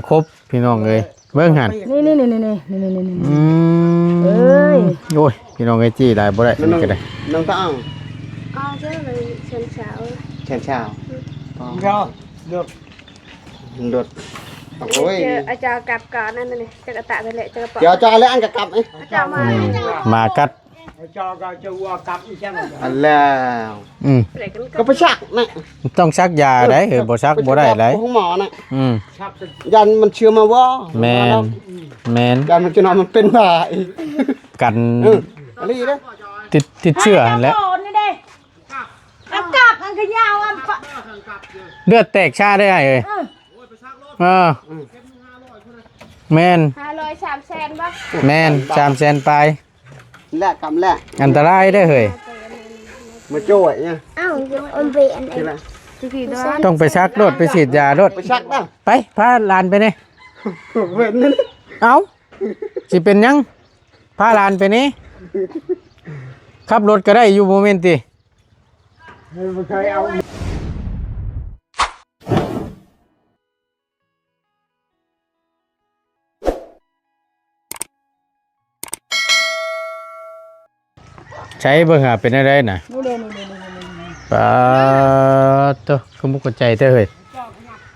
ครบพี่น้องเลยเบิ่งหันนี่เอ้ยโอ้ยพี่น้องไอ้จี้ได้บ่ได้นี่ก็ได้น้องต้องchứ rồi sần sạo แขนชาวđược được ôi cho cặp cỏ này này cho cả tạ về lệ cho cặp cho lấy ăn cả cặp ấy cho mà cắt cho cặp đi xem là có phải sắc này ต้องซักยาได้บ่ซักบ่ได้เลย không mỏ này ยั ยันมันเชื่อมาว่าแม่นยันมันจะนอนมันเป็นบ่าย กัน อะไรเด้อ ติดเชื้อหั่นแหละ อันกลับอันขยาวอันปะ เลือดแตกชาได้เอ้ยแม่น 200 3 sen bác แม่น3 แสนปลาย แหละกำแหละ อันตรายได้อเฮ้ย มาโจ้ยเนี่ย áo ôn vị anh ấy thì đó ต้องไปซักรถไปฉีดยารถ ไปชักบ้าง ไปพาหลานไปนี่ เว้นนี่ เอ้าสิเป็นหยังพาหลานไปนี่ขับรถก็ได้อยู่โมเมนต์ติ ไม่เคยเอาใช้เบิ่งหาเป็นอะไรน่ะ นี่ ปาตัวก็มุกใจเธอเฮ้ย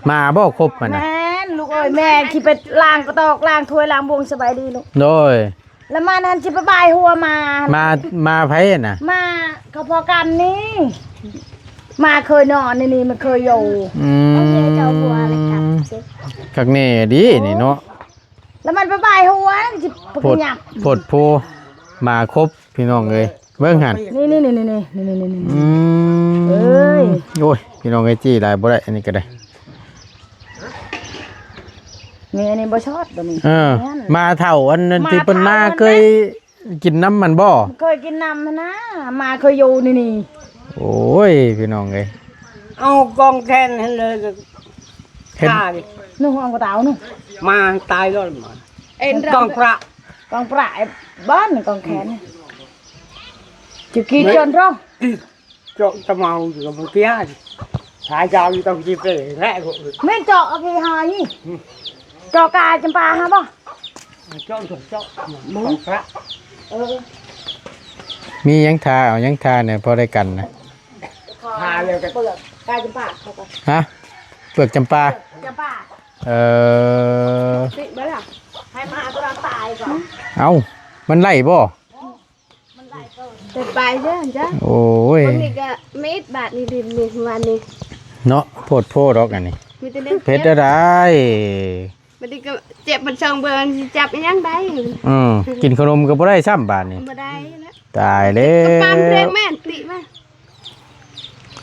มาบ่ครบมันน่ะ แม่ลูกเอ้ยแม่ขี่ไปล้างกระตอกล้างถ้วยล้างบวงสบายดีลูก โดย แล้วมานั่นจิไปบายหัวมา มาไผน่ะ มาเขาพอกันนี่มาเคยนอนนี่มันเคยอยู่ cho vua lại cặp คักแน่ดีนี่เนาะ แล้วมันไปบายหัวจิปกหยับ โพดโพมาครบพี่น้องเอ้ยเบิ่งหัน นี่ เอ้ยโอ้ยพี่น้องไอ้จี้ได้บ่ได้อันนี้ก็ได้ นี่อันนี้บ่ชอบตัวนี้ มาเท่าอันนั้นที่เพิ่นมาเคยกินน้ำมันบ่ เคยกินน้ำนะมาเคยอยู่นี่ โอ้ยพี่น้องเอ้ย เอากองแทนให้เลย เฮ็ด นู่นห้องกระเต๋านู่น มาตายแล้วมา em กอง rồi พระ กองปลายบ้านกองแขนจุกี้จนร้อง จะเมาอยู่กับเพี้ยสายยาวอยู่ตรงจีบเลยแรก ไม่เจาะกี่หายเจาะกายจำปาฮะบ่ เจ้ากองพระ มีหยังทาเอาหยังทาเนี่ยพอได้กันนะ พาเลยกัน เปลือกกายจำปาเขาก็ ฮะเปลือกจำปา จำปา chị mới là ให้มาตัวตายก่อน เอ้ามันไล่บ่ tuyệt bài chứ anh chứ โอ้ย con đi cả mấy bạn đi đi hoàn đi เนาะโพดโพดอกอันนี้ mình tên nước เพชรได้ mình đi chẹp mình xong bờ chẹp cái nhang đấy กินขนมก็บ่ได้ซ้ำบาดนี่ mà đây đó ตายแล้ pam ว riêng mẹ tị mà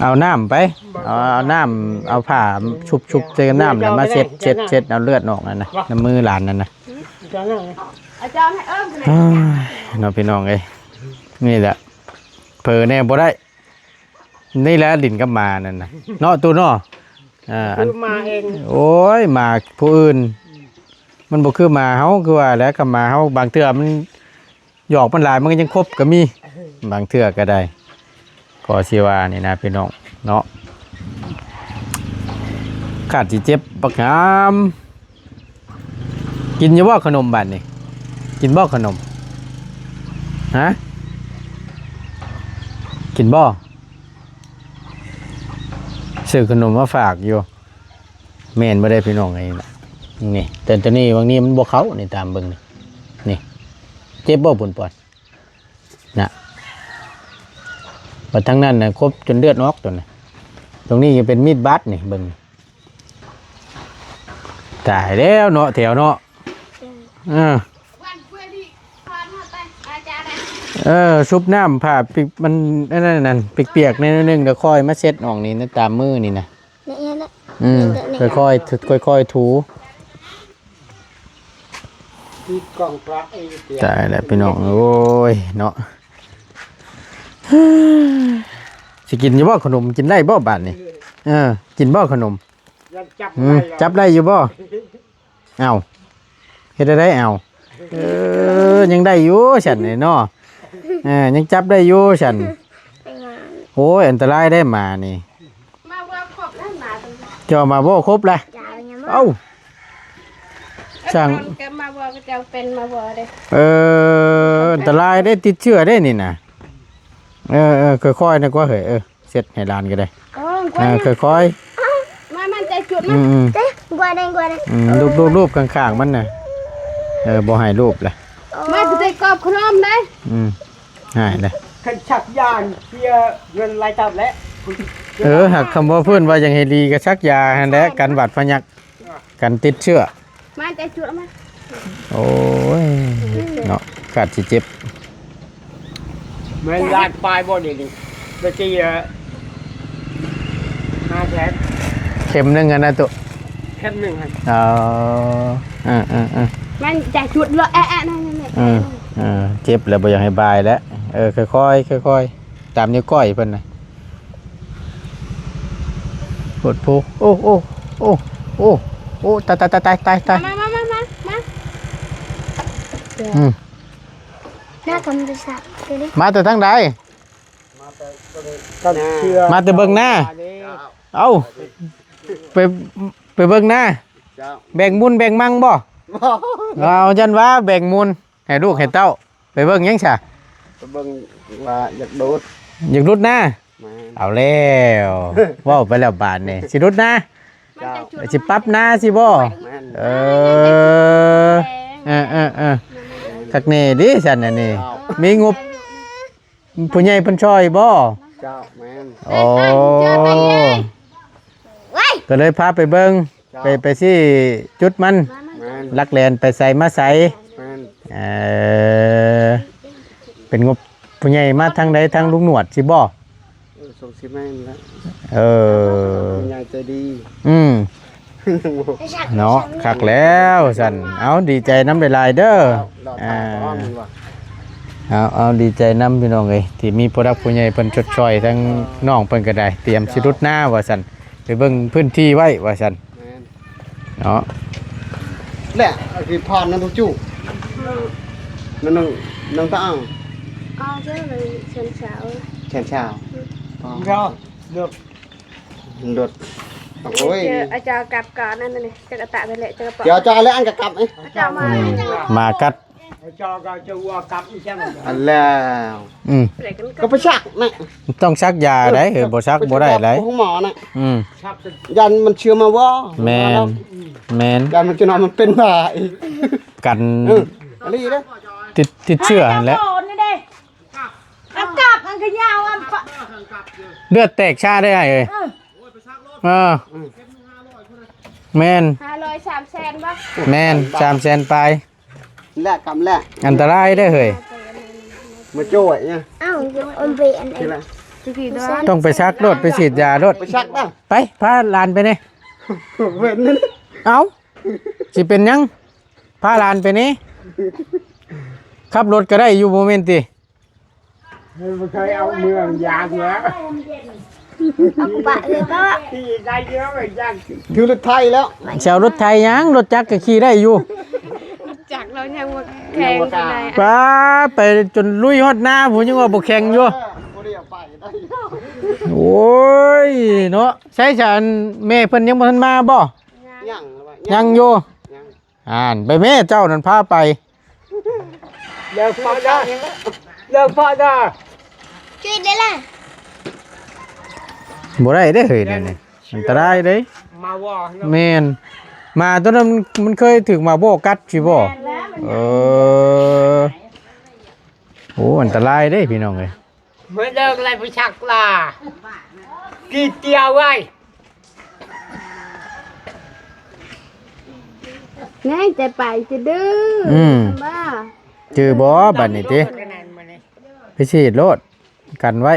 เอาน้ำไปเอาน้ำเอาผ้าชุบๆเจอน้ำแล้วมาเช็ดเอาเลือดออกนั่นนะน้ำมือหลานนั่นนะ ở cho này ôm cái อ้า này ยน้องพี่น้องเอ้ยนี่แหละเผลอแน่บ่ได้นี่แหละดินกับมานั่นน่ะเนาะตัวเนาะอัน มาเอง โอ้ยมาผู้อื่นมันบ่คือมาเฮาคือว่าแล้วกับมาเฮาบางเทื่อมันหยอกมันหลายมันก็ยังครบก็มีบางเทื่อก็ได้ก็สิว่านี่นะพี่น้องเนาะขาดสิเจ็บบักหามกินอยู่บ่ขนมบัดนี่กินบ่ขนมฮะกินบ่ซื้อขนมมาฝากอยู่แม่นบ่ได้พี่น้องไอ้นี่แต่ตัวนี้บางนี้มันบ่เข้านี่ตามเบิ่งนี่เจ็บบ่ปุ่นปอดน่ะบัดทั้งนั้นน่ะครบจนเลือดออกตัวน่ะตรงนี้จะเป็นมีดบาดนี่เบิ่งตายแล้วเนาะแถวเนาะชุบน้ำผ่าปิกมันนั่นเปียกๆนิดนึงแล้วค่อยมาเช็ดออกนี่นะตามมือนี่นะ nè đó ค่อยถู กองพระเอง ตายแล้วพี่น้องโอ้ยเนาะสิกินอยู่บ่ขนมกินได้บ่บาดนี่กินบ่ขนมจับได้อยู่บ่เอ้าเฮ็ดได้เอ้ายังได้อยู่ฉันนี่เนาะยังจับได้อยู่ฉันโอ้ยอันตรายได้มานี่ mà qua khóc lắm mà เจ้ามาบ่ครบเลยเอ้า สั่ง ก็มาบ่ก็จะเป็นมาบ่เด้ อันตรายได้ติดเชื้อได้นี่นะค่อยๆนะก็เหยเสร็จให้หลานก็ได้ โอ้กว่า ค่อย มามันใจจุด ๆ มัน เต้กว่าได้ รูปข้างๆมันน่ะบ่ให้รูปแหละ มาจะได้กรอบขนมได้ หายเลย ขันชักยานเพียเงินรายตับแล้ว หากคำว่าเพื่อนว่ายังให้ดีก็ชักยาหั่นแหละกันบาดพยักกันติดเชื้อ มาใจจุดมา โอ้ยเนาะกัดสิเจ็บ เหมือนลาดปลายบ่ดีนี่เมื่อกี้5 แสน เข็มหนึงกันนะตัว แค่หนึ่งให้ มันใจจุดเลยนั่น เจ็บแล้วบ่อยากให้บายแล้วค่อยๆตามนิ้วก้อยเพิ่นน่ะปวดผู้โอ้ตายมา หน้ากำลังสับตัวนี้ มาแต่ทางใด ก็เชื่อ มาแต่เบิ่งหน้า เอ้าไปเบิ่งหน้าแบ่งมุนแบ่งมั่งบ่เอาจันว่าแบ่งมุนให้ลูกให้เต้าไปเบิ่งยังซะ เบิ่งว่าอยากดูด อยากรุดหน้า มา เอาแล้วว้าวไปแล้วบาทนี่สิรุดหน้า มันใจจุด สิปรับหน้าสิบ่ แม่น ทักนี่ดิฉันน่ะนี่มีงบผู้ใหญ่เพิ่นช่วยบ่ เจ้าแม่น โอ้ก็เลยพาไปเบิ่งไปสิจุดมัน แม่น ลักแลนไปใส่มาใส่ แม่น เป็นงบผู้ใหญ่มาทางใดทางลุงหนวดสิบ่ ส่งสิแม่นแล้ว ยายใจดี เนาะคักแล้วสันเอาดีใจน้ำหลายๆเด้อ หลอดตาร้อนมันว่ะ เอาดีใจน้ำพี่น้องเอ้ยที่มีผู้รักผู้ใหญ่เพิ่นชดช่วยทั้งน้องเพิ่นก็ได้เตรียมสิรุดหน้าว่าซั่นไปเบิ่งพื้นที่ไว้ว่าซั่น แม่น เนาะ แหละคือพรนั่นทุกจู่นั่งตาอ่าง อ๋อเจ้าเลยเชิญเช้า แขนเช้าก็เลือกโดดโอ้ย อาจารย์กลับก่อนนั่นนี่จะกระตะไปเลยจะกระเป๋า เดี๋ยวจอแล้วอันกับกลับไหม อาจารย์มา มากัด จอก็จะวัวกลับอีกใช่ไหมอันแล้ว เด็กกัน ก็ไปชักนะ ต้องซักยาได้บ่ซักบ่ได้เลย ห้องหมอนะ ชักยันมันเชื่อมาว่า แม่น ยันมันจะนอนมันเป็นบ่าอีก กัน อะไรนะ ติดเชื้อหั่นแหละ โดนนี่เด้เอากลับอันขยาวอันปะ เลือดแตกชาได้เอ้ยแม่น 500 300,000ป่ะ แม่น300,000ไป แลกกำแลก อันตรายได้อเฮ้ย มาโจ้ยเนี่ย อ้าวอมเบียน ทีละ ทุกทีด้วย ต้องไปซักรถไปฉีดยารถ ไปชักได้ ไปพาหลานไปนี่ เว้นนั่น เอาสิเป็นหยังพาหลานไปนี่ขับรถก็ได้อยู่โมเมนต์ติ ไม่เคยเอาเมืองยางเยอะ เอากูปะเลยก็ ที่ได้เยอะเหมือนกันคือรถไทยแล้ว แชวรถไทยหยังรถจักรก็ขี่ได้อยู่ จากเรายังว่าแข่งกันได้ ป้าไปจนลุยฮอดหน้าผมยังว่าบ่แข่งอยู่ บ่ได้เอาไปได้ โอ้ยเนาะใช่ฉันแม่เพิ่นยังบ่ทันมาบ่ ยัง ยังอยู่ ยัง ไปแม่เจ้านั่นพาไป เลิกพอได้เลิกพอได้ ช่วยได้ล่ะ บ่ได้เด้อเฮ้ยนี่อันตรายเด้ มาว่า แม่นมาตอนนั้นมันเคยถึงมาโบกัดสิบ่โอ้อันตรายเด้พี่น้องเอ้ย เมื่อเลิกอะไรไปชักล่ะกี่เตียวไว้ ง่ายแต่ไปจะดื้อบ้า จือบ่บัดนี้ติไปฉีดโลดกันไว้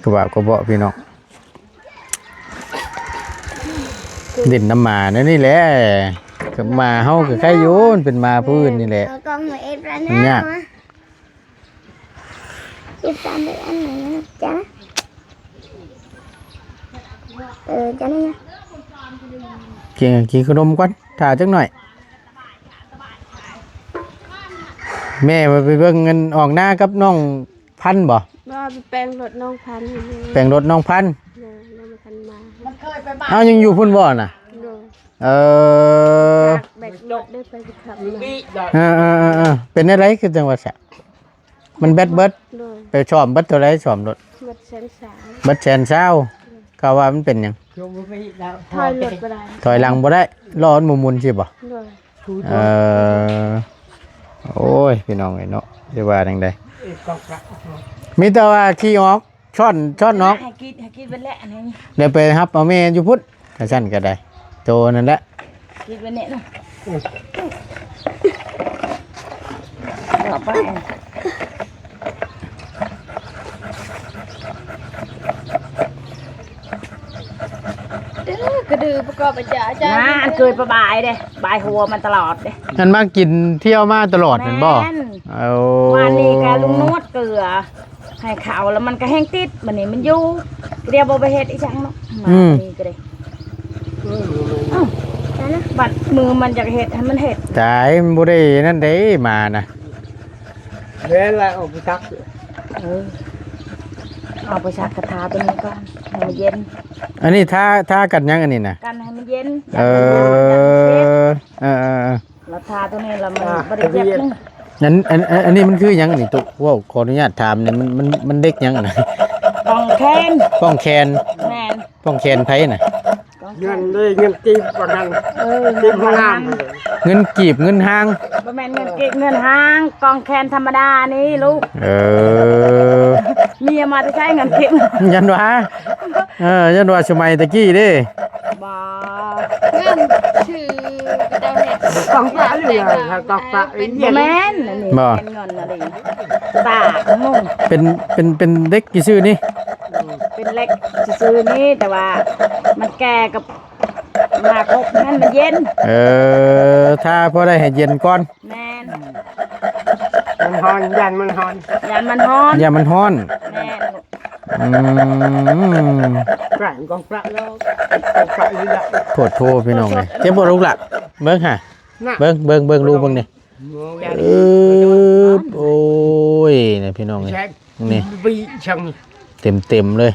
ก็ว่าก็บ่พี่น้องดินน้ำหมานั่นนี่แหละก็มาเฮาก็ใครอยู่มันเป็นมาผู้อื่นนี่แหละ เอากองหัวเอ็ดร้าน มันยาก อีกตามไปอันไหนนะจ๊ะจ๊ะนี่นะ กินขนมก่อนถ่าจักหน่อยแม่ไปเบิ่งเงินออกหน้ากับน้องพันธุ์บ่ บ้าไปแปลงรถน้องพันธุ์ แปลงรถน้องพันธุ์ พันมา มันเคยไปบ้าน เอายังอยู่พุ่นบ่น่ะ โดย เออ แบกรถได้ไปขับมา เป็นอะไรคือจังหวัดสะมันแบดเบิด โดย ไปชอมเบิดเท่าไรชอมรถ หมดเส้นสาย เบิดแสนเช้าก็ว่ามันเป็นหยัง ถอยรถไปได้ ถอยหลังบ่ได้รอมันหมุนๆสิบ่ โดย เออโอ้ยพี่น้องไอ้เนาะสิว่าจังไดมีแต่ว่าขี้ออกช่อนน้อง ให้กินไปแล้วอันนี้ เดี๋ยวไปรับเอาแม่อยู่พุทธก็ซั่นก็ได้โตนั่นแหละ กินไปเนี่ยนะต่อไป กระดือประกอบอาจารย์ นะอันเคยประบายเด้บายหัวมันตลอดเด้ มันมากินเที่ยวมาตลอดแม่นบ่ แม่น เอา วันนี้กะลุงนวดเกลือให้เขาแล้วมันก็แห้งติดมันนี่มันอยู่เรียบบ่ไปเฮ็ดอีจังเนาะมานี่ก็ได้บัดมือมันจะเฮ็ดให้มันเฮ็ด ตายมันบ่ได้นั่นเด้มานะ เล่นอะไรออกไปทัก เออเอาไปชักกระทาตัวนี้ก่อนให้มันเย็น อันนี้ท่ากันยังอันนี้น่ะ กันให้มันเย็น เออเออ เราทาตัวนี้แล้วมันบ่ได้เจ็บนึง อันนี้มันคือหยังอันนี้ตุว้าวขออนุญาตถามเนี่ยมันเด็กหยังอะนะ ต้องแคน ป้องแคน แม่น ป้องแคนไผน่ะ ต้องแค เงิ น นได้เงินจีบประกัน เงิ จีบ น ห้อง หาง น้ำ เงินกีบเงินห้าง บ่แม่นเงินเก็บเงินห้างกองแคนธรรมดานี่ลูก เออ เมียมาจะใช้เงินเก็บ ยันว่ายันว่าสมัยตะกี้เด้ บ่ เงินชื่อเจ้าเห็ด กองพระเลยค่ะกองพระไอ้ เป็น เหี้ บ่ ย แม่นอันนี้เป็นเงินอะไรตาหนุ่ม เป็นเด็กกี่ชื่อนี่ เป็นเล็กซื่อๆนี่แต่ว่ามันแก่กับมาครบนั่นมันเย็น ถ้าพอได้ให้เย็นก่อน แม่น มันฮอนยันมันฮอน ยันมันฮ้อน อย่ามันฮ้อน แม่น อืม แกร่งกองพระแล้วกองพระนี่แหละ โทษโทษพี่น้องเลยเจ็บบ่ลูกล่ะเบิ่งฮะ น่ะ เบิ่งลูกเบิ่งนี่โอ้ยนี่พี่น้องเลย แช่ นี่ บีชัง เต็มเลย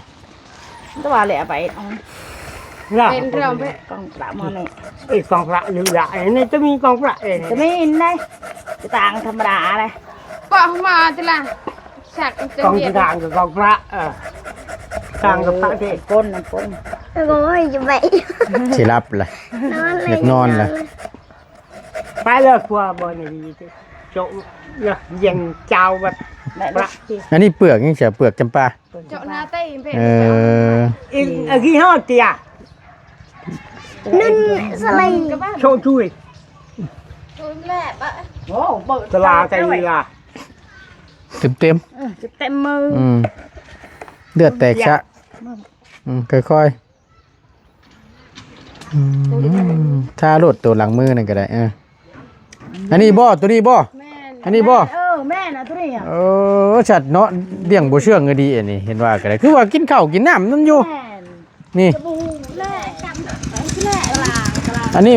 ตัวแหละไปเอา น่ะ เป็นเรื่องไป กองปราบมานี่ ไอ้กองพระนี่แหละไอ้นี่จะมีกองพระเอง จะไม่อินได้จะต่างธรรมดาเลย ปอกมาทีละฉักจะ กอง เบีย ที่ ด ทางกับกองพระทางกับพระเทศ ก้นน้ำก้น โอ้ยจะไป สิรับล่ะ นอนเลย อยากนอนล่ะ ไปเลยพวกบอลนี่โจเย็นเจ้าแบบ แม่ พระ อันนี้เปลือกยังเสียเปลือกจำปา เจาะหน้าเต้เพจ อีกกี่ห้อเตีย นึ่งสไลด์ โชว์ช่วย ตัวแม่ปะ โอ้เบิด สลาใจลีลา เต็ม เต็มมือ เลือดแตกชะค่อยๆถ้าโหลดตัวหลังมือนั่นก็ได้อันนี้บ่ตัวนี้บ่ แม่ อันนี้บ่ แม่นะตัวนี้อ่ะ ชัดเนาะเลี้ยงบ่เชื่องก็ดีอันนี้เห็นว่าก็ได้คือว่ากินข้าวกินน้ำนั่นอยู่ แม่ นี่ แม่จำแม่กลาง อันนี้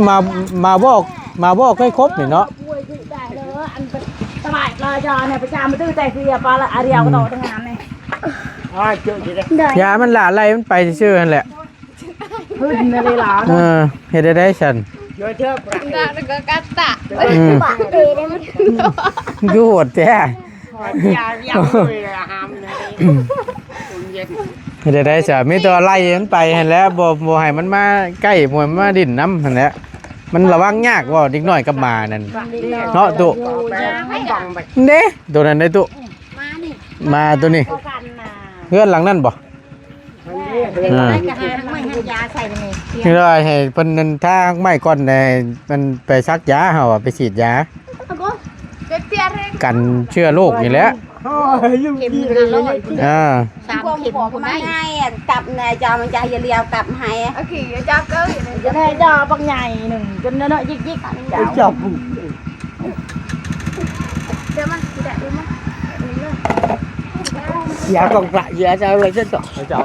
มาบอกให้ครบนี่เนาะ ป่วยคือได้เลยอันเป็นสบายเลยจอเนี่ยประจำมาตื้อใจเสียปลาละอาเดียวก็ต่อทั้งงานเลย เจอที่ไหน เดิน ยามันหลาไหลมันไปซื่อๆนั่นแหละ พื้นในหลาน เฮ็ดได้ฉัน เจอเธอ ตาแล้วก็กัดตะ ปากเตะได้ไหม คือโหดแท้ ยาเลยหามเลย เฮ็ดได้ซะมีแต่ว่าไล่มันไปหั่นแหล้วบ่ให้มันมาใกล้บ่ให้มันมาดิ้นน้ำหั่นแหละมันระวังยากว่าเด็กน้อยกับหมานั่นเนาะตุ บังไป เด้ตัวนั้นได้ตุ มานี่ มาตัวนี้ ก็กันนะ เพื่อนหลังนั่นบ่ จะหาไม่ให้ยาใส่ไปนี่ คือว่าให้เพิ่นนั่นทางไม้ก่อนให้มันไปซักยาเฮาไปฉีดยา เจ็บเตี้ยเร่ง กันเชื้อโรคนี่แหละ ลูกพี่เลย สามเข็มคนได้ ง่ายกลับนายจอมันจะเรียวกลับให้ โอเคจ้าเก้ย จะได้จอบางใหญ่หนึ่งจนเนาะยิก จับ เดี๋ยวมันจะดูมั้ย ยากองพระยาจะอะไรจะจ่อจ่อ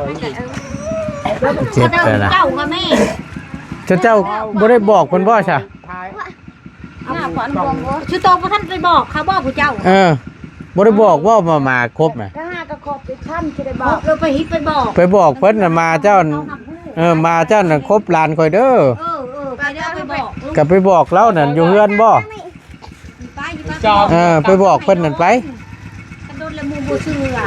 เจ็บเลยล่ะ เจ้ากับแม่ เจ้าบ่ได้บอกเพิ่นบ่ซะ เอาขวัญวงชุดโตพระท่านไปบอกเขาบอกผู้เจ้า บ่ได้บอกว่ามาครบน่ะ ก็ห้าก็ขอบติดท่านจะได้บ บอก อกเราไปฮิตไปบอก ไปบอกเพิ่นน่ะมาเจ้า เขาทำเพื่อ มาเจ้าน่ะครบหลานข่อยเด้อ ไปเด้อไปบอกลูก ก็ไปบอกแล้วนั่นอยู่เฮือนบ่ ไปอยู่ จอม ไปบอกเพิ่นนั่นไป กันโดนละมูบ่เชื่อ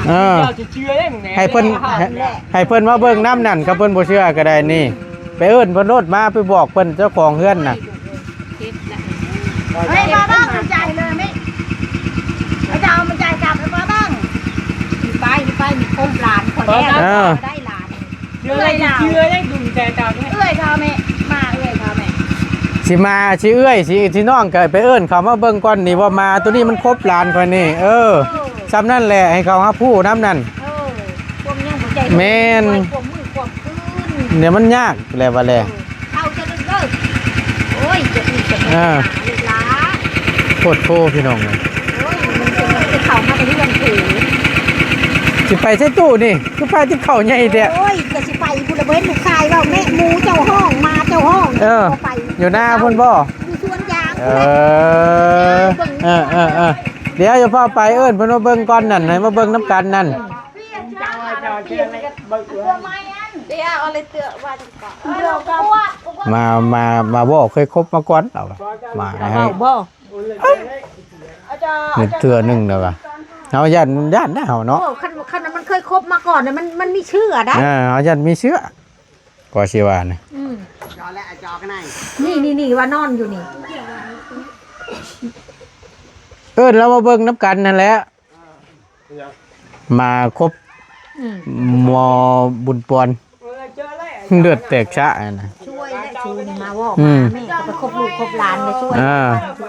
จะเชื่อได้มึงเนี่ย ให้เพิ่นมาเบิ่งน้ำนั่นก็เพิ่นบ่เชื่อก็ได้นี่ไปเอิ้นเพิ่นรถมาไปบอกเพิ่นเจ้าของเฮือนน่ะ เฮ้ยมาบ้างใจเลยไม่จะเอามันใจกลับแล้วมาบ้างไปมีคมหลานคนแรกได้หลาน เชื่อได้ดุใจตาด้วย เอ้ยเขาแม่มาเอ้ยเขาแม่ สิมาสิเอื้อยสิน้องก็ไปเอิ้นเขามาเบิ่งก่อนนี่ว่ามาตัวนี้มันครบหลานข่อยนี่ซ้ำนั่นแหละให้เขาหาผู้น้ำนั่น ความยังหัวใจความมือความขึ้น เดี๋ยวมันยากแหละว่าแหละ เข้าจะลึกเลยโอ้ยจะมีจะมาลูกหลา โคตรโพพี่น้องเลย โอ้ยมันจะเข้ามาเป็นเรื่องถือ สิไปใช้ตู้นี่คือไปที่เข้าใหญ่แท้ โอ้ยจะสิไปคุณระเบิดลูกชายว่าแม่มูเจ้าห้องมาเจ้าห้องไป อยู่หน้าเพิ่นบ่ อยู่สวนยาง เดี๋ยวจะพาไปเอิ้นเพิ่นมาเบิ่งก่อนนั่นให้มาเบิ่งน้ำกันนั่น จอเชื่อไหมเบิก เดี๋ยวเอาอะไรเตือว่าจังก่อน มาบ่เคยคบมาก่อนเอามาให้ บ่ นึกเทื่อนึงแล้วว่าเฮาย่านนะเฮาเนาะ คันมันเคยคบมาก่อนเนี่ยมันมีชื่อได้ เฮาย่านมีเชื้อก็สิว่านะ จอและจอกันไหน นี่ว่านอนอยู่นี่ เอิ้นแล้วมาเบิ่งน้ำกันนั่นแหละมาคบหมอบุญปอนเลือดแตกชะนะ ช่วยได้ชูนี่มาว่ามาแม่ก็ไปคบลูกคบหลานไปช่วย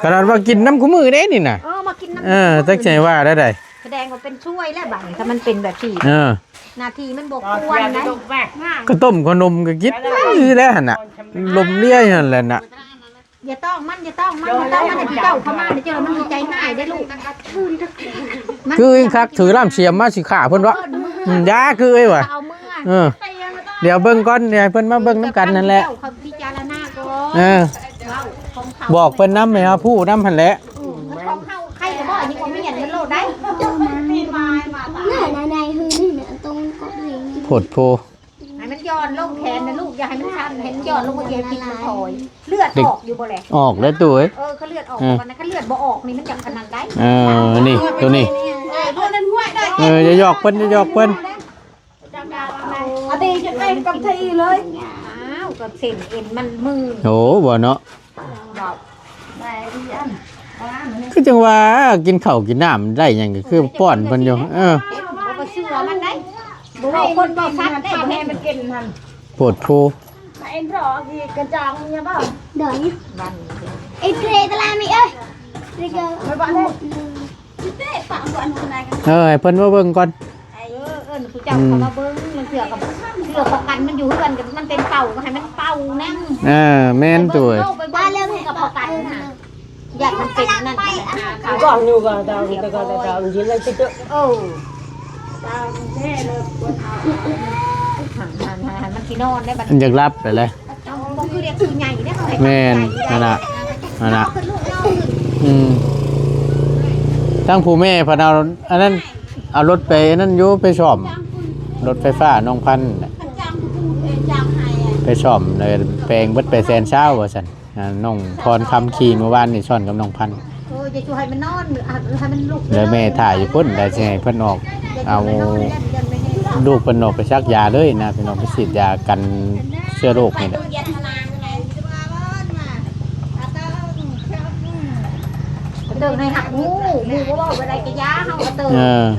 ขนาดว่ากินน้ำคู่มือได้นี่น่ะ มากินน้ำ ตั้งใจว่าได้ แสดงว่าเป็นช่วยแล้วบัดถ้ามันเป็นแบบที่นาทีมันบอกควรนะ ก็ต้มขนมก็กินแล้วหั่นน่ะลมเลี้ยหั่นแหละน่ะ อย่าต้องมันเจ้าเข้ามาเดี๋ยวมันมีใจง่ายได้ลูก คือคักถือล่ามเสียมมาสิขาเพิ่นวะยาคือไอ้วะ เอามือ เดี๋ยวเบิ่งก่อนเดี๋ยวเพิ่นมาเบิ่งน้ำกันนั่นแหละ เขาพิจารณาก่อน บอกเพิ่นนำให้เฮาผู้นำหั่นแหละ มันของเข้าใครก็บอกอันนี้ของไม่เห็นมันโลดได้ ในคือนี่เนี่ยตรงกบลิง โพดโพ ให้มันย้อนลงแขนนะลูกอย่าให้มันชันเห็นย้อนลงบนเย็นพิษมันถอยเลือดออกอยู่บ่แหละ ออกแล้วตัวเอ้ย เขาเลือดออกวันนั้นเขาเลือดบ่ออกนี่มันจังขนาดได้ นี่ตัวนี้ พวกนั้นห้วยได้ อย่าหยอกเพิ่นอย่าหยอกเพิ่น อดีจะเต้นกับทีเลยอ้าวกับเส้นเอ็นมันมือ โหบ่เนาะคือจังว่ากินข้าวกินน้ำได้หยังก็คือป้อนเพิ่นอยู่ก็เชื่อมันได้บ่คนบ่ซัดได้บ่ให้มันกินทัน โพดโพ ไอ้รอที่กระจองเนี่ยบ่ เดี๋ยวนี้ไอ้เกรตะลามีเอ้ยเด็กไม่บ้านเลยเต้ปะบ้านคนไหนกัน ให้เพิ่นมาเบิ่งก่อน ผู้เจ้าเขามาเบิ้งมันเสือกับเสือประกันมันอยู่เพื่อนกันมันเป็นเป่าก็ให้มันเป่าแน่ง แม่นตัว ไปบ้านเรื่องกับประกันน่ะอยากมันเป็นนั่น ก่อนอยู่กับดาวแต่ก่อนดาวยืนเลยจะ มันที่นอนได้บัด อยากรับไปเลย มันคือเรียกคือใหญ่ได้ แม่นนั่นน่ะทั้งผู้แม่พนเอาอันนั้นเอารถไปอันนั้นอยู่ไปซ่อมรถไฟฟ้าน้องพันธุ์ไปซ่อมเลยแปลงเบิดไปแสนเช้าว่าซั่นน้องพรคำขี่เมื่อวานนี่ซ่อนกับน้องพันธุ์ จะช่วยมันนอนให้มันลุก แล้วแม่ถ่ายอยู่พุ่นแล้วสิให้เพิ่นออกเอาลูกเพิ่นออกไปชักยาเลยนะพี่น้องไปฉีดยากันเชื้อโรคนี่แหละ เติมในหักงูก็บอกเวลาแกย้าเขาก็เติม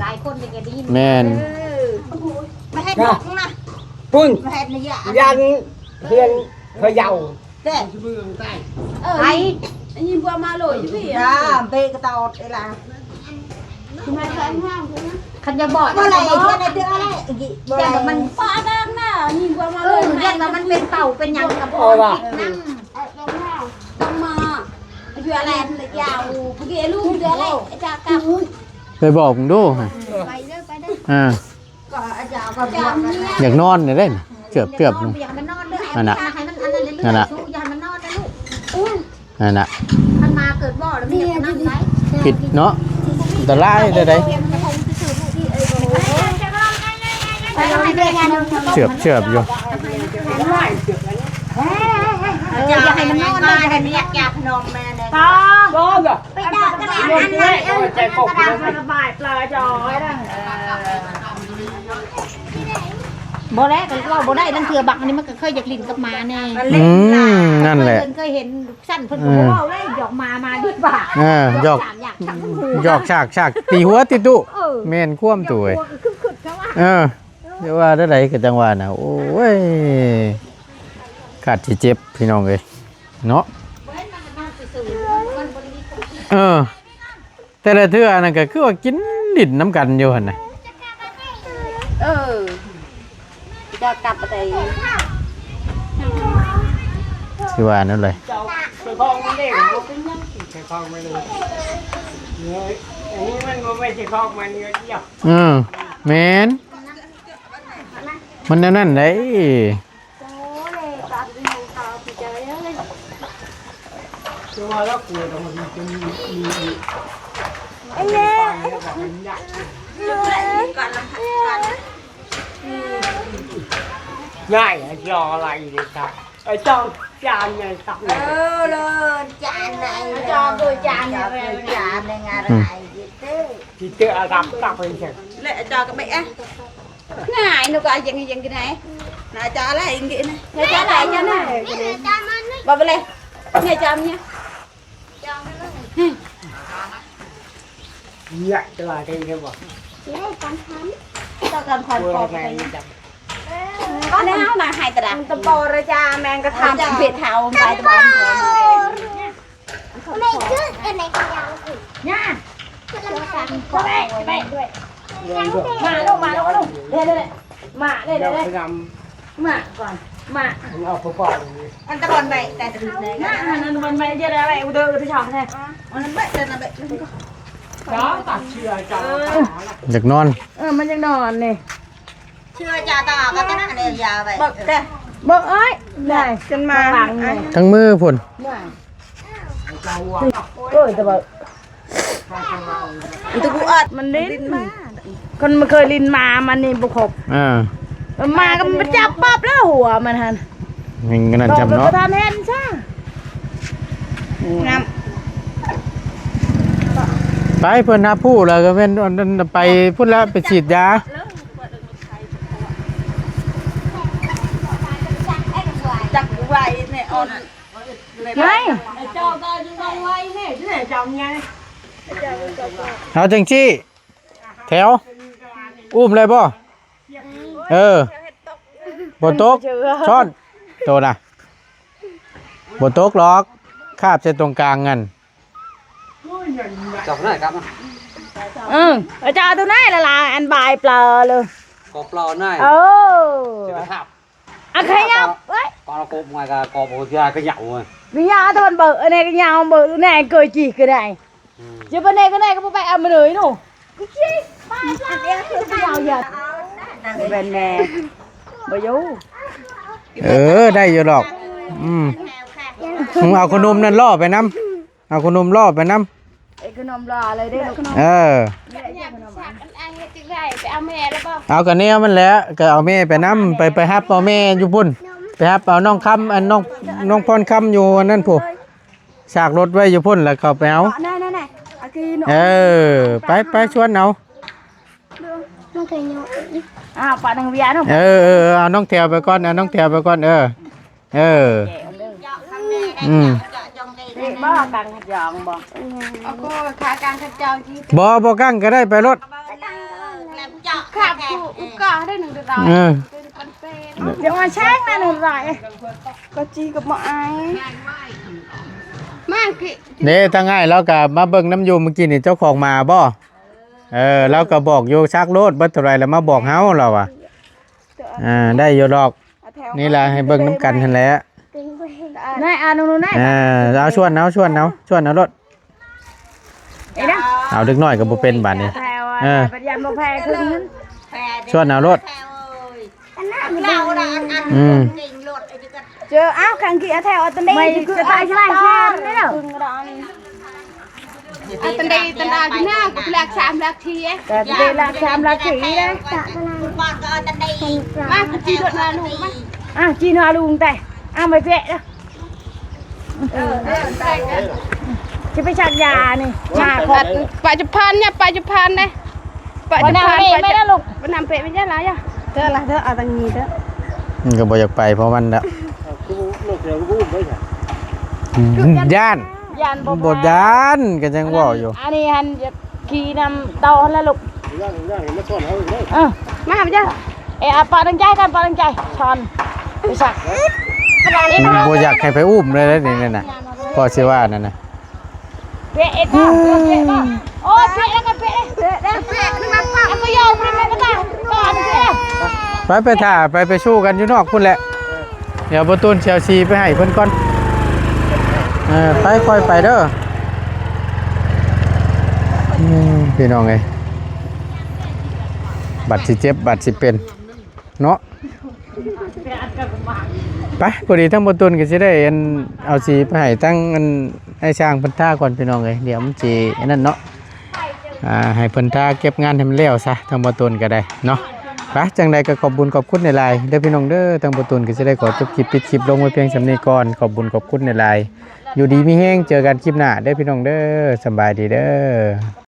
หลายคนแกดี แม่น ไม่ให้ดอกนะ ปุ้น ไม่ให้เนื้อ ยันเพื่อนพะเยา เด้ไอ้ อันนี้บัวมาเลยพี่ เบกระตอดไอ้ล่ะ มาแทนห้างเลยนะ คันจะบอกว่าอะไรเพื่อนในเดือนอะไรแต่มัน ป้าดังน่ะนี่บัวมาเลย เรื่องมันเป็นเป่าเป็นยังกับพ่อนั่ง ต้องมาเดืออะไรยาวเมื่อกี้ลูกเดืออะไรจากกับ ไปบอกมึงดู ไปเด้อไปเด้อ ก็อาจารย์ก็ จากเนี่ย อยากนอนเนี่ยเล่นเกือบนึง อยากมันนอนด้วยให้มันอันนั้นเรื่อยๆอยากมันนอนนะลูก นั่นน่ะ มันมาเกิดบ่อแล้วมันจะนั่งไหน ผิดเนาะอันตรายได้ ไปทำให้เรื่องงาน เชือบอยู่ อย่าให้มันนอนอย่าให้มันอยากจับนมแม่เลย ตาโอ้ย ไปดอกกระดาษอันนั้นเออ ใจปกมันสบายปลาจอยนะ บ่แล้วแต่ว่าบ่ได้นั่นเถื่อบักอันนี้มันก็เคยอยากลิ้นกับมาแน่ นั่นแหละ เคยเห็นสั้นเพิ่นก็บ่เว้าเลยหยอกมาดีกว่า หยอก อยากทั้งหู หยอกฉากตีหัวติดตุแม่นคว่ำตัวเดี๋ยวว่าได้ไหนกับจังหวะนะโอ้ยขาดที่เจ็บพี่น้องเลยเนาะแต่ละเทื่อนั่นก็คือว่ากินดินน้ำกันอยู่หั่นน่ะ จะกลับไป สิว่านั่นเลย ใส่คลองมันเด้งใส่คลองไม่เลยเนี่ยอันนี้มันไม่ใช่คลองมันเดียว แม่นมันนั่นได้ ตัวแล้วกลัวตรงมันจะมีง่ายอะจออะไรเลยครับไอ้จอจานไงตับเลย เลยจานไหนจอตัวจานจานในงานอะไร ที่เจอตับตับไปเฉย lệ cho cái mẹ này nó coi dân cái này này cho lại cái này này cho lại cho này bà bên đây này cho nha อยากจะลาใครเนี่ยบอก cho cần กลั phần ว phần ไง này จับ có nào là hai tờ đằng tầm bò ra cha men cái tham tham Việt Hào vài tờ bò ไม่ขึ้นกันไหนกันยังสิ nha ก็ đây đây mà đâu mà đâu đâu đây đây mà đây เดี๋ยว đây ไป đây ท mà còn mà ำเอาปอกเลย anh ta còn vậy tại từ này mà mày giờ đây mày đưa tôi chọn này nó bệnh là bệnh đóตัดเชือกจอ อยากนอน มันยังนอนนี่ chưa cho tao cái này này giờ vậy บักแกบักเอ้ยได้จนมาหลังนี่ ทั้งมือพุ่น โอ้ยแต่บัก tôi cũng ớt มันลิ้นมาคนมันเคยลิ้นมามันนี่บุกบมาก็มันจับปั๊บแล้วหัวมันหัน เงินนั่น บอก จำ เลย เนาะ ประธานเห็นใช่น้ ไปเพิ่นหาผู้แล้วก็เป็นอันนั้นไปพุ่นแล้วไปฉีดยา chắc vậy này on ำไง เอาจังซี่แถวอุ้มเลยบ่บ่ตกช้อนโตน่ะบ่ตกหรอกคาบใส่ตรงกลางกัน จับได้ครับ เจ้าตัวนี้là anh bài plờ luôn กบเราหน่อย ừ ครับ anh khai nhau đấy ตอนกบมากับกบโอ้ยก็เหยาเลย cái nhau thôi bự này cái nhau bự này cười chỉ cái này chứ bên này có phải ăn bên đấy đâu cái gì cái nhau giờ bên nè bà vú ได้อยู่ดอกเอาขนมนั่นล่อไปน้ำเอาขนมล่อไปน้ำ cái nôm lò lấy đây là cái nôm เอากันแนวมันแหละก็เอาแม่ไปน้ำไปฮับเอาแม่อยู่พุ่นไปฮับเอาน้องคำอันน้องพรคำอยู่นั่นผู้ฉากรถไว้อยู่พุ่นแล้วเขาไปเอา này này này kia ไปชวนเอา ไม่เคยโยน bạn thằng Việt không เอาน้องแถวไปก่อนเอาน้องแถวไปก่อนบ่กังจองบ่ cô khá càng thật cho chứ บ่กั้งก็ได้ไปรถ làm cho khắp có đây đừng được rồi เออ nhưng mà sáng ra đừng rồi có chiกับบ่อาย mang kị เด้ถ้าง่ายแล้วก็มาเบิ่งน้ำอยู่เมื่อกี้นี่เจ้าของมาบ่เราก็บอกอยู่ชักรถเบิดเท่าไรแล้วมาบอกเฮาเราอ่ะได้อยู่ดอกนี่ล่ะให้เบิ่งน้ำกันหั่นแหละ này nó này เอาชวนเอารถเอาดึกน้อยก็บ่เป็นบัดนี้ theo bây giờ một phe cứชวนเอารถ lao ra ăn kinh lột chưa áo khăn kia theo tên đi mày cứ tay cho lại xem đấy đâu tên đây tên nào chứ nào cũng lạc sàm lạc chi ấy tên đi lạc sàm lạc chỉ đấy bọn tên đây mang cái chi được là đủ mà จีนอาลุงแต่ไม่เปะนะจะไปชักยานี่ชาคอ Pak Jepan ya, Pak Jepan deh. Pak Jepan, Pak dah, Luk. Penampe meja lah ya. Dah lah, dah ada ni dah. มันก็บ่อยากไปเพราะมันละย่าน ยาน บ่ย่านก็ยังเว้าอยู่ อันนี้หันขี่นำเตาแล้วลูก มาmeja. ปาดังใจกันปาดังใจชอนไปชัก บ่อยากให้ไปอุ้มเลยนี่น่ะพอสิว่านั่นน่ะ เปะเอ็ดบ่เปะบ่โอ้เปะแล้วก็เปะเปะkenapa aku yo primeก็ได้ก่อนเปะ ไปถ่าไปสู้กันอยู่นอกพุ่นแหละเดี๋ยวบ่ตูนเชลซีไปให้เพิ่นก่อนไปค่อยไปเด้อพี่น้องเอ้ยบัตรสิเจ็บบัตรสิเป็นเนาะไปพอดีทั้งบ่ตูนก็สิได้เอาสีไปให้ทั้งให้ช่างเพิ่นท่าก่อนพี่น้องเอ้ยเดี๋ยวมันสิอันนั้นเนาะให้เพิ่นท่าเก็บงานให้มันแล้วซะทั้งบ่ตูนก็ได้เนาะไปจังใดก็ขอบคุณในไลน์เด้อพี่น้องเด้อทั้งบ่ตูนก็สิได้ขอจบคลิปปิดคลิปลงไว้เพียงสำนี้ก่อนขอบคุณในไลน์อยู่ดีมีแฮงเจอกันคลิปหน้าเด้อพี่น้องเด้อสบายดีเด้อ